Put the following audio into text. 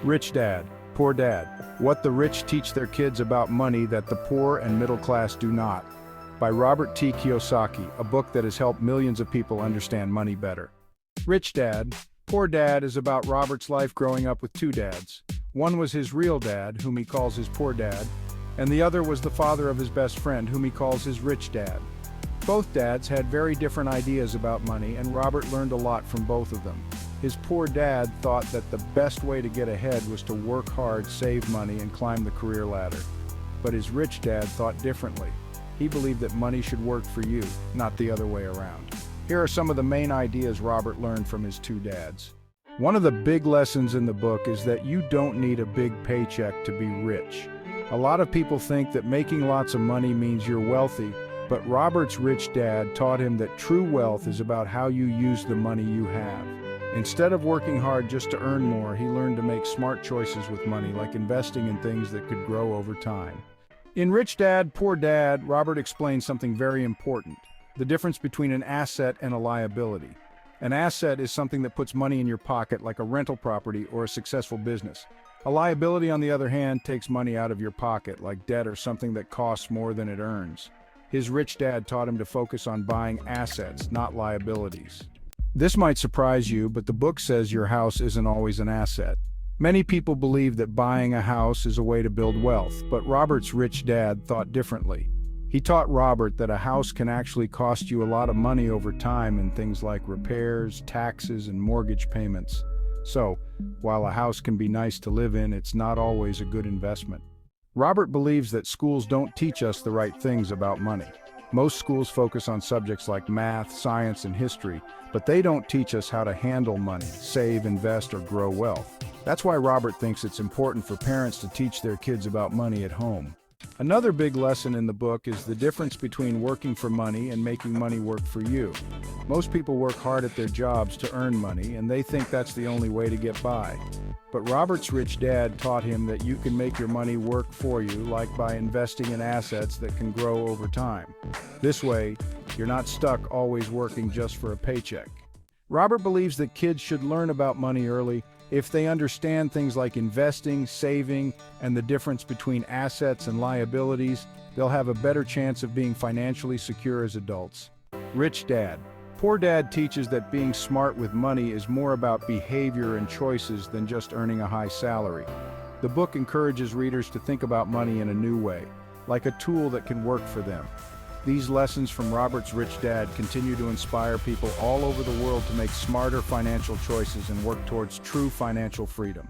Rich Dad, Poor Dad, What the Rich Teach Their Kids About Money That the Poor and Middle Class Do Not, by Robert T. Kiyosaki, a book that has helped millions of people understand money better. Rich Dad, Poor Dad is about Robert's life growing up with two dads. One was his real dad, whom he calls his poor dad, and the other was the father of his best friend, whom he calls his rich dad. Both dads had very different ideas about money, and Robert learned a lot from both of them. His poor dad thought that the best way to get ahead was to work hard, save money, and climb the career ladder. But his rich dad thought differently. He believed that money should work for you, not the other way around. Here are some of the main ideas Robert learned from his two dads. One of the big lessons in the book is that you don't need a big paycheck to be rich. A lot of people think that making lots of money means you're wealthy, but Robert's rich dad taught him that true wealth is about how you use the money you have. Instead of working hard just to earn more, he learned to make smart choices with money, like investing in things that could grow over time. In Rich Dad, Poor Dad, Robert explains something very important: the difference between an asset and a liability. An asset is something that puts money in your pocket, like a rental property or a successful business. A liability, on the other hand, takes money out of your pocket, like debt or something that costs more than it earns. His rich dad taught him to focus on buying assets, not liabilities. This might surprise you, but the book says your house isn't always an asset. Many people believe that buying a house is a way to build wealth, but Robert's rich dad thought differently. He taught Robert that a house can actually cost you a lot of money over time in things like repairs, taxes, and mortgage payments. So, while a house can be nice to live in, it's not always a good investment. Robert believes that schools don't teach us the right things about money. Most schools focus on subjects like math, science, and history, but they don't teach us how to handle money, save, invest, or grow wealth. That's why Robert thinks it's important for parents to teach their kids about money at home. Another big lesson in the book is the difference between working for money and making money work for you. Most people work hard at their jobs to earn money, and they think that's the only way to get by. But Robert's rich dad taught him that you can make your money work for you, like by investing in assets that can grow over time. This way, you're not stuck always working just for a paycheck. Robert believes that kids should learn about money early. If they understand things like investing, saving, and the difference between assets and liabilities, they'll have a better chance of being financially secure as adults. Rich Dad, Poor Dad teaches that being smart with money is more about behavior and choices than just earning a high salary. The book encourages readers to think about money in a new way, like a tool that can work for them. These lessons from Robert's rich dad continue to inspire people all over the world to make smarter financial choices and work towards true financial freedom.